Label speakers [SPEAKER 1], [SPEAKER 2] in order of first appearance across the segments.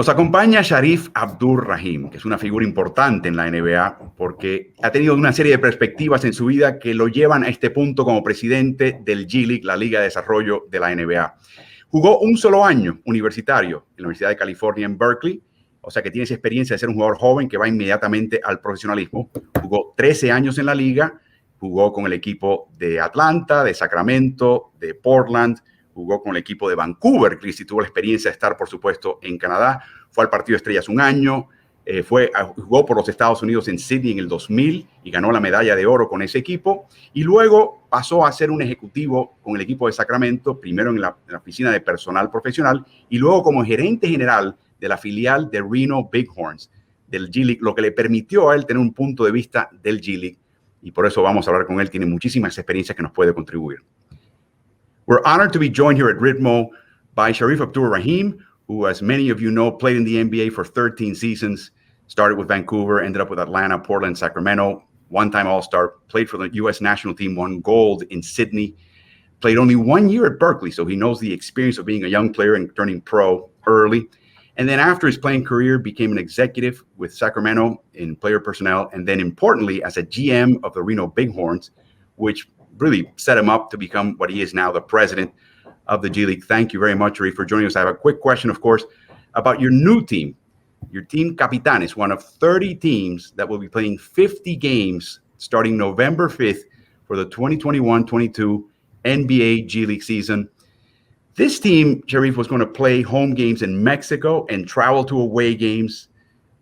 [SPEAKER 1] Nos acompaña Shareef Abdur-Rahim, que es una figura importante en la NBA porque ha tenido una serie de perspectivas en su vida que lo llevan a este punto como presidente del G-League, la liga de desarrollo de la NBA. Jugó un solo año universitario en la Universidad de California en Berkeley, o sea que tiene esa experiencia de ser un jugador joven que va inmediatamente al profesionalismo. Jugó 13 años en la liga, jugó con el equipo de Atlanta, de Sacramento, de Portland, jugó con el equipo de Vancouver, que sí tuvo la experiencia de estar, por supuesto, en Canadá. Fue al Partido de Estrellas un año, jugó por los Estados Unidos en Sydney en el 2000 y ganó la medalla de oro con ese equipo. Y luego pasó a ser un ejecutivo con el equipo de Sacramento, primero en la oficina de personal profesional y luego como gerente general de la filial de Reno Bighorns del G-League, lo que le permitió a él tener un punto de vista del G-League. Y por eso vamos a hablar con él. Tiene muchísimas experiencias que nos puede contribuir. We're honored to be joined here at Ritmo by Shareef Abdur-Rahim, who, as many of you know, played in the NBA for 13 seasons, started with Vancouver, ended up with Atlanta, Portland, Sacramento, one-time All-Star, played for the U.S. national team, won gold in Sydney, played only 1 year at Berkeley, so he knows the experience of being a young player and turning pro early. And then after his playing career, became an executive with Sacramento in player personnel, and then importantly, as a GM of the Reno Bighorns, which really set him up to become what he is now, the president of the G-League. Thank you very much, Shareef, for joining us. I have a quick question, of course, about your new team. Your team, Capitanes, one of 30 teams that will be playing 50 games starting November 5th for the 2021-22 NBA G-League season. This team, Shareef, was going to play home games in Mexico and travel to away games.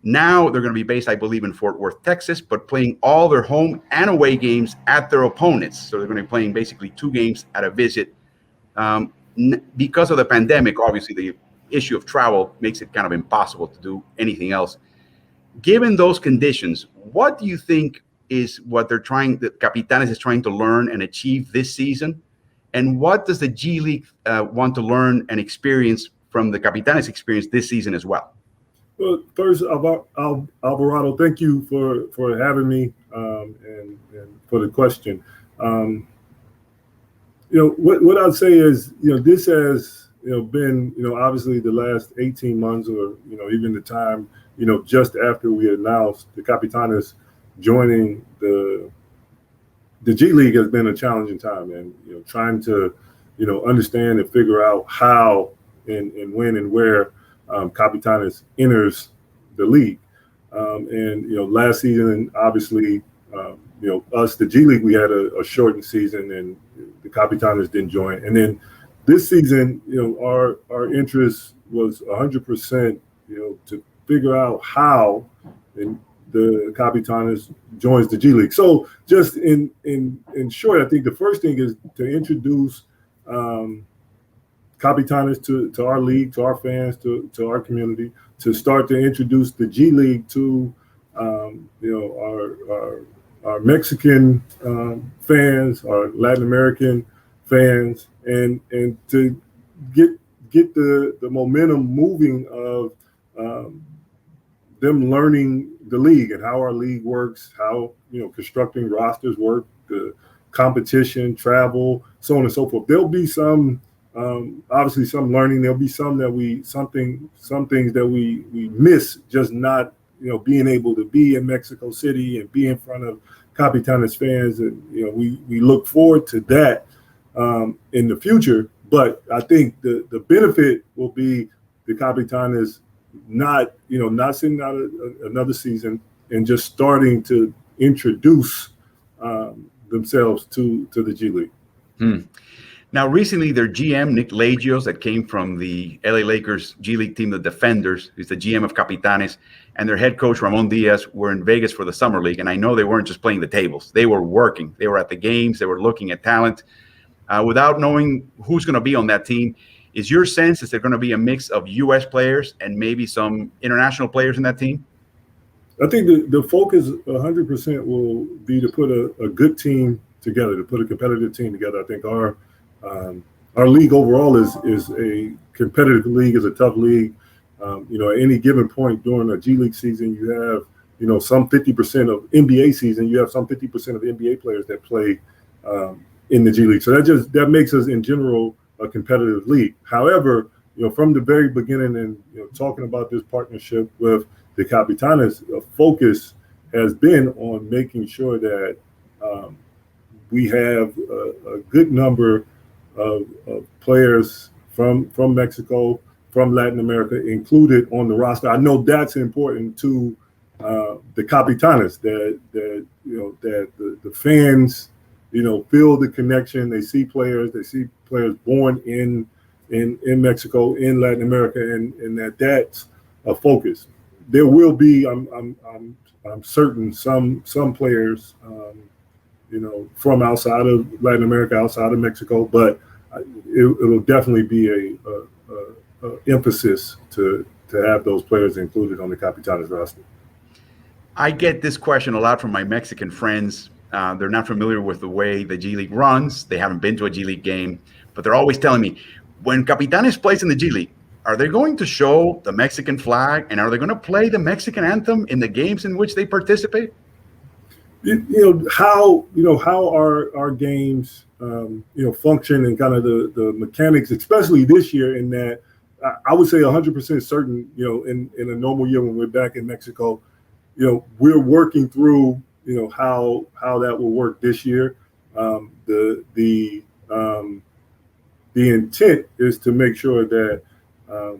[SPEAKER 1] Now they're going to be based, I believe, in Fort Worth, Texas, but playing all their home and away games at their opponents. So they're going to be playing basically 2 games at a visit. Because of the pandemic, obviously, the issue of travel makes it kind of impossible to do anything else. Given those conditions, what do you think is what that Capitanes is trying to learn and achieve this season? And what does the G-League want to learn and experience from the Capitanes experience this season as well?
[SPEAKER 2] Well, first, Alvarado, thank you for having me and for the question. What I'd say is, this has, been, obviously the last 18 months or, even the time, just after we announced the Capitanes joining the G League has been a challenging time, and, trying to, understand and figure out how and when and where Capitanes enters the league. Last season, obviously, us, the G League, we had a shortened season and the Capitanes didn't join. And then this season, our interest was 100%, to figure out how the Capitanes joins the G League. So just in short, I think the first thing is to introduce Capitanes to our league, to our fans, to our community, to start to introduce the G League to our Mexican fans, our Latin American fans, and to get the momentum moving of them learning the league and how our league works, how constructing rosters work, the competition, travel, so on and so forth. There'll be some obviously some learning. There'll be some things that we miss, just not being able to be in Mexico City and be in front of Capitanes fans, and we look forward to that in the future. But I think the benefit will be the Capitanes not sitting out another season and just starting to introduce themselves to the G League.
[SPEAKER 1] Now, recently, their GM, Nick Lagios, that came from the LA Lakers G League team, the Defenders, who's the GM of Capitanes, and their head coach, Ramon Diaz, were in Vegas for the Summer League. And I know they weren't just playing the tables. They were working. They were at the games. They were looking at talent. Without knowing who's going to be on that team, is your sense that they're going to be a mix of U.S. players and maybe some international players in that team?
[SPEAKER 2] I think the focus 100% will be to put a good team together, to put a competitive team together. I think our league overall is a competitive league, is a tough league. At any given point during a G League season, you have, some 50% of NBA season, you have some 50% of NBA players that play in the G League. So that makes us in general a competitive league. However, from the very beginning and talking about this partnership with the Capitanes, focus has been on making sure that we have a good number of players from Mexico, from Latin America included on the roster. I know that's important to the Capitanes, that the fans feel the connection. They see players born in Mexico, in Latin America, and that's a focus. There will be, I'm certain, some players from outside of Latin America, outside of Mexico, but it'll definitely be a emphasis to have those players included on the Capitanes roster.
[SPEAKER 1] I get this question a lot from my Mexican friends. They're not familiar with the way the G League runs. They haven't been to a G League game, but they're always telling me, when Capitanes plays in the G League, are they going to show the Mexican flag, and are they going to play the Mexican anthem in the games in which they participate?
[SPEAKER 2] How our games function, and kind of the mechanics, especially this year, in that I would say 100% certain, in a normal year when we're back in Mexico, we're working through how that will work this year. The intent is to make sure that the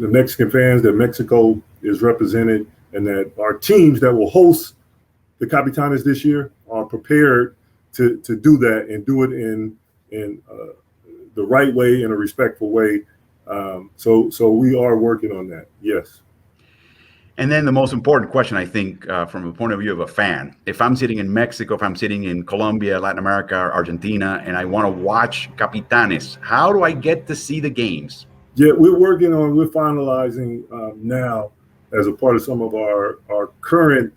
[SPEAKER 2] Mexican fans, that Mexico is represented, and that our teams that will host the Capitanes this year are prepared to do that, and do it in the right way, in a respectful way. So we are working on that. Yes.
[SPEAKER 1] And then the most important question, I think, from the point of view of a fan, if I'm sitting in Mexico, if I'm sitting in Colombia, Latin America, Argentina, and I want to watch Capitanes, how do I get to see the games?
[SPEAKER 2] Yeah, we're finalizing now, as a part of some of our current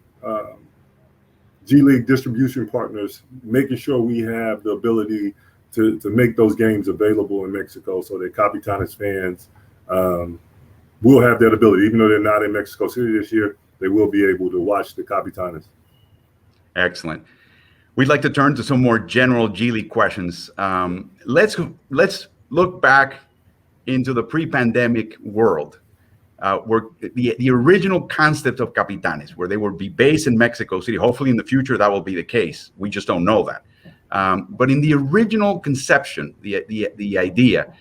[SPEAKER 2] G League distribution partners, making sure we have the ability to make those games available in Mexico, so that Capitanes fans will have that ability. Even though they're not in Mexico City this year, they will be able to watch the Capitanes.
[SPEAKER 1] Excellent. We'd like to turn to some more general G League questions. Let's look back into the pre-pandemic world, where the original concept of Capitanes, where they would be based in Mexico City. Hopefully in the future that will be the case. We just don't know that. But in the original conception, the idea,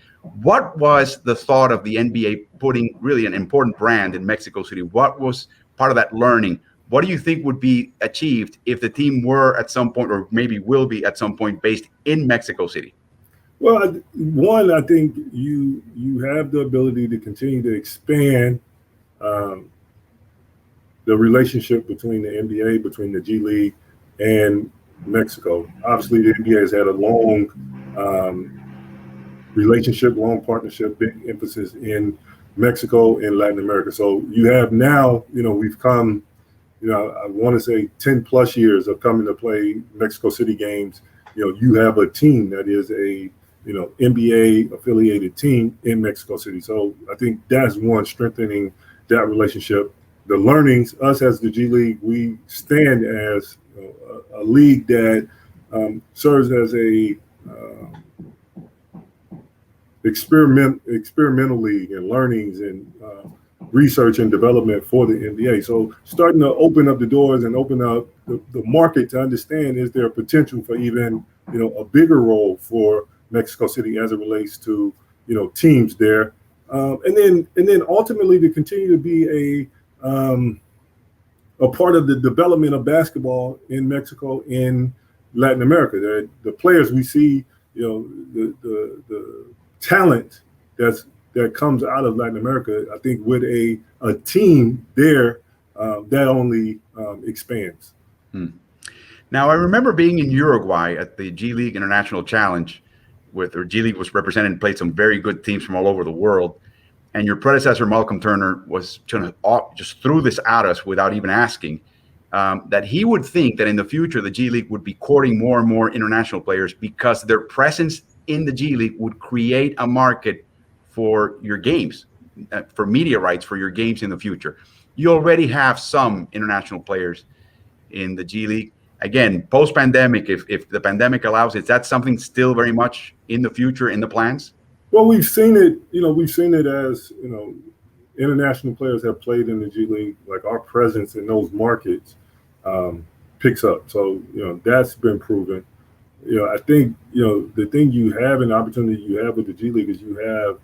[SPEAKER 1] what was the thought of the NBA putting really an important brand in Mexico City? What was part of that learning? What do you think would be achieved if the team were at some point, or maybe will be at some point, based in Mexico City?
[SPEAKER 2] Well, one, I think you have the ability to continue to expand the relationship between the NBA, between the G League and Mexico. Obviously, the NBA has had a long relationship, long partnership, big emphasis in Mexico and Latin America. So you have now, we've come, I want to say 10 plus years of coming to play Mexico City games. You have a team that is a NBA affiliated team in Mexico City. So I think that's one, strengthening that relationship. The learnings, us as the G League, we stand as a league that serves as a experimental league, and learnings and research and development for the NBA. So starting to open up the doors and open up the market to understand, is there a potential for even a bigger role for Mexico City as it relates to teams there, and then ultimately to continue to be a part of the development of basketball in Mexico, in Latin America. The players we see, the talent that comes out of Latin America, I think with a team there, that only expands.
[SPEAKER 1] Now, I remember being in Uruguay at the G League International Challenge, G League was represented and played some very good teams from all over the world. And your predecessor, Malcolm Turner, was just threw this at us without even asking, that he would think that in the future, the G League would be courting more and more international players, because their presence in the G League would create a market for your games, for media rights for your games in the future. You already have some international players in the G League. Again, post-pandemic, if the pandemic allows, is that something still very much in the future, in the plans?
[SPEAKER 2] Well, we've seen it. We've seen it as international players have played in the G League. Like our presence in those markets picks up. So that's been proven. I think the thing you have and the opportunity you have with the G League is you have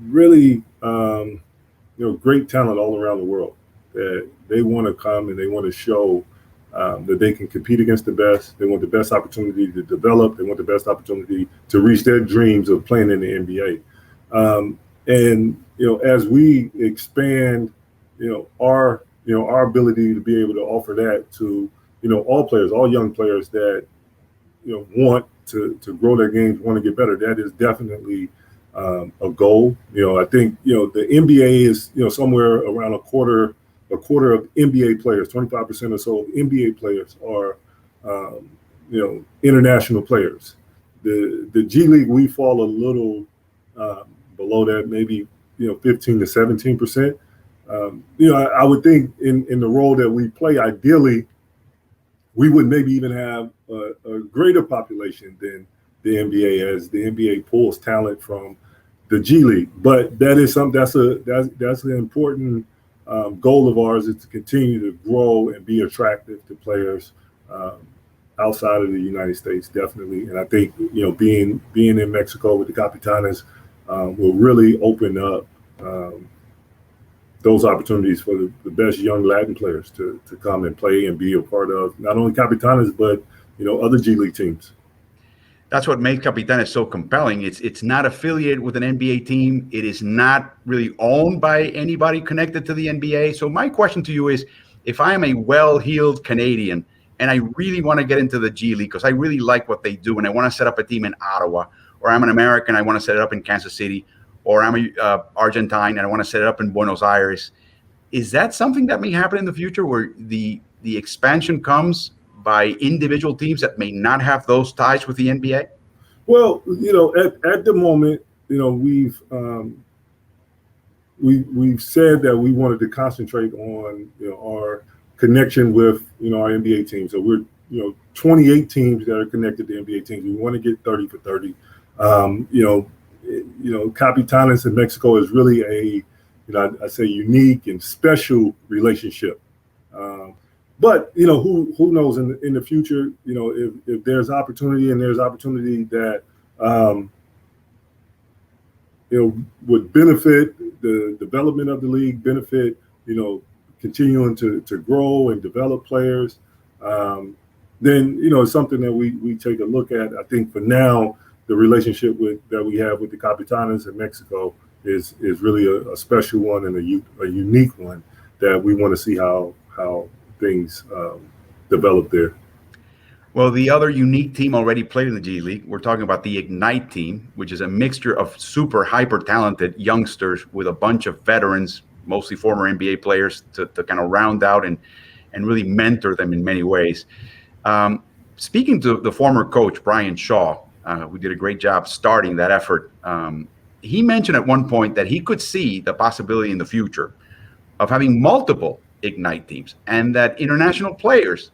[SPEAKER 2] really great talent all around the world that they want to come and they want to show that they can compete against the best. They want the best opportunity to develop. They want the best opportunity to reach their dreams of playing in the NBA. And as we expand, our ability to be able to offer that to all players, all young players that want to grow their games, want to get better. That is definitely a goal. I think the NBA is somewhere around a quarter of NBA players, 25% or so of NBA players are international players. The G League, we fall a little below that, maybe 15 to 17%. I would think in the role that we play, ideally, we would maybe even have a greater population than the NBA, as the NBA pulls talent from the G League. But that is something that's an important goal of ours, is to continue to grow and be attractive to players outside of the United States, definitely. And I think being in Mexico with the Capitanes will really open up those opportunities for the best young Latin players to come and play and be a part of not only Capitanes, but other G League teams.
[SPEAKER 1] That's what makes Capitanes so compelling. It's not affiliated with an NBA team. It is not really owned by anybody connected to the NBA. So my question to you is, if I am a well-heeled Canadian and I really want to get into the G League because I really like what they do and I want to set up a team in Ottawa, or I'm an American, I want to set it up in Kansas City, or I'm a Argentine and I want to set it up in Buenos Aires, is that something that may happen in the future, where the expansion comes by individual teams that may not have those ties with the NBA?
[SPEAKER 2] Well, at the moment, we've said that we wanted to concentrate on our connection with our NBA team. So we're 28 teams that are connected to NBA teams. We want to get 30 for 30. Capitanes in Mexico is really a I say unique and special relationship. But who knows in the future, if there's opportunity, and there's opportunity that would benefit the development of the league, benefit continuing to grow and develop players, then it's something that we take a look at. I think for now, the relationship that we have with the Capitanes in Mexico is really a special one and a unique one that we want to see how things develop there.
[SPEAKER 1] Well, the other unique team already played in the G League. We're talking about the Ignite team, which is a mixture of super hyper talented youngsters with a bunch of veterans, mostly former NBA players, to kind of round out and really mentor them in many ways. Speaking to the former coach, Brian Shaw, who did a great job starting that effort, he mentioned at one point that he could see the possibility in the future of having multiple Ignite teams, and that international players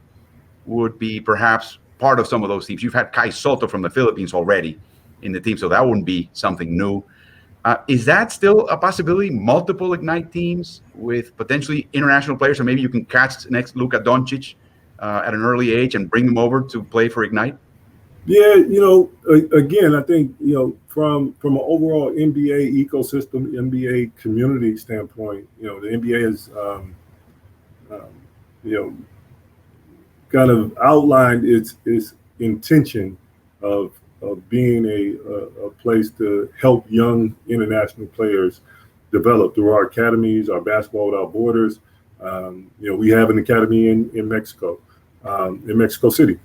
[SPEAKER 1] would be perhaps part of some of those teams. You've had Kai Soto from the Philippines already in the team, so that wouldn't be something new. Is that still a possibility? Multiple Ignite teams with potentially international players, or maybe you can catch next Luka Doncic at an early age and bring them over to play for Ignite?
[SPEAKER 2] Yeah, again, I think from an overall NBA ecosystem, NBA community standpoint, the NBA is kind of outlined its intention of being a place to help young international players develop through our academies, our Basketball Without Borders. We have an academy in Mexico, in Mexico City.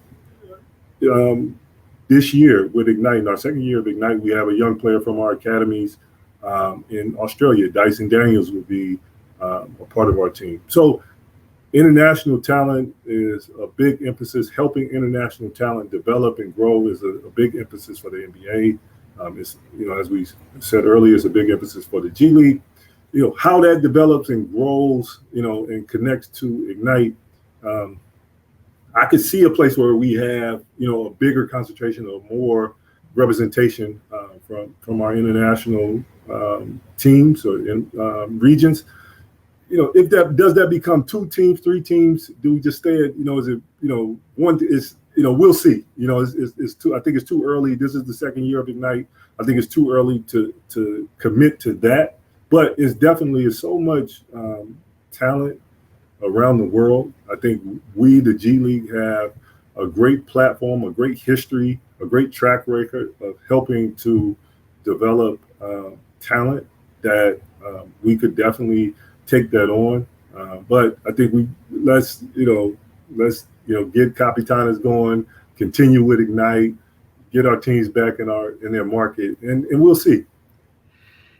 [SPEAKER 2] This year with Ignite, in our second year of Ignite, we have a young player from our academies in Australia. Dyson Daniels will be a part of our team. So international talent is a big emphasis. Helping international talent develop and grow is a big emphasis for the NBA. It's, as we said earlier, it's a big emphasis for the G League. How that develops and grows, and connects to Ignite. I could see a place where we have, a bigger concentration of more representation from our international teams or regions. If does that become 2 teams, 3 teams? Do we just stay at, is it, one is, we'll see. It's too, I think it's too early. This is the second year of Ignite. I think it's too early to commit to that, but it's definitely so much talent around the world. I think we, the G League, have a great platform, a great history, a great track record of helping to develop talent that we could definitely take that on. But I think let's get Capitanes going, continue with Ignite, get our teams back in their market, and we'll see.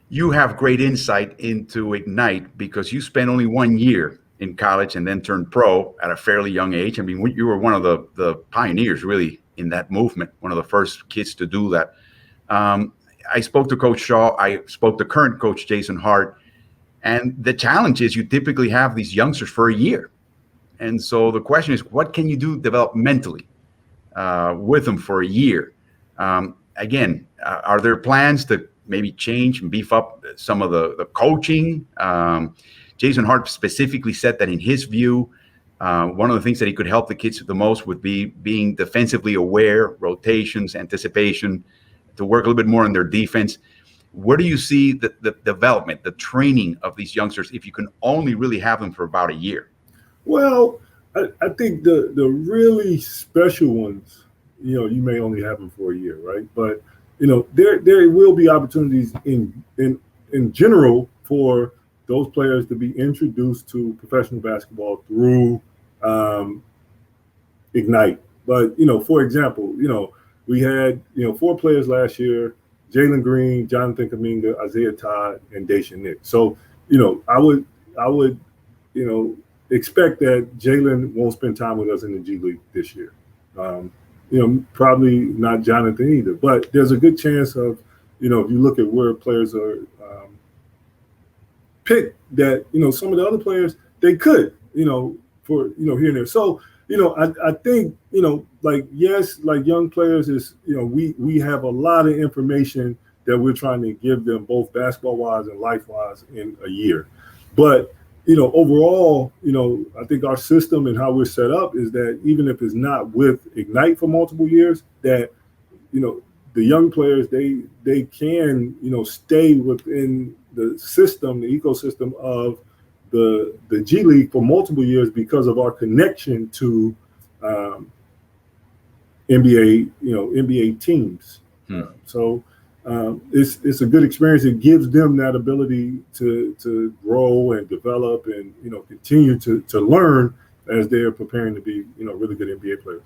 [SPEAKER 1] You have great insight into Ignite because you spent only 1 year in college and then turned pro at a fairly young age. I mean, you were one of the pioneers really in that movement, one of the first kids to do that. I spoke to Coach Shaw. I spoke to current coach Jason Hart. And the challenge is you typically have these youngsters for a year. And so the question is, what can you do developmentally with them for a year? Again, are there plans to maybe change and beef up some of the coaching? Jason Hart specifically said that in his view, one of the things that he could help the kids the most would be being defensively aware, rotations, anticipation, to work a little bit more on their defense. Where do you see the development, the training of these youngsters if you can only really have them for about a year?
[SPEAKER 2] Well, I think the really special ones, you may only have them for a year, right? But there will be opportunities in general for those players to be introduced to professional basketball through Ignite. But for example, we had 4 players last year: Jalen Green, Jonathan Kuminga, Isaiah Todd, and Daishan Nick. So, I would expect that Jalen won't spend time with us in the G League this year. Probably not Jonathan either. But there's a good chance of, if you look at where players are picked, that some of the other players they could, for here and there. So, I think like young players is we have a lot of information that we're trying to give them, both basketball wise and life wise, in a year. But overall, I think our system and how we're set up is that even if it's not with Ignite for multiple years, that the young players they can stay within the system, the ecosystem of the G League for multiple years because of our connection to NBA teams. So it's a good experience. It gives them that ability to grow and develop and continue to learn as they're preparing to be really good NBA players.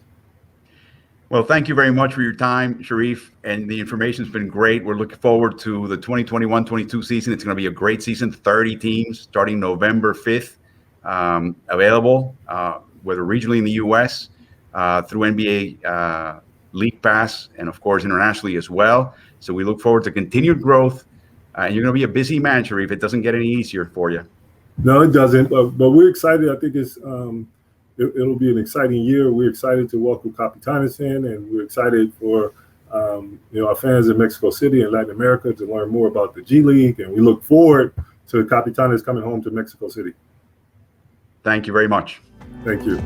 [SPEAKER 1] Well, thank you very much for your time, Shareef, and the information's been great. We're looking forward to the 2021-22 season. It's going to be a great season, 30 teams starting November 5th, available, whether regionally in the U.S., through NBA League Pass, and of course internationally as well. So we look forward to continued growth. And you're going to be a busy man, Shareef. It doesn't get any easier for you.
[SPEAKER 2] No, it doesn't. But we're excited. I think it'll be an exciting year. We're excited to welcome Capitanes in, and we're excited for our fans in Mexico City and Latin America to learn more about the G League. And we look forward to Capitanes coming home to Mexico City.
[SPEAKER 1] Thank you very much.
[SPEAKER 2] Thank you.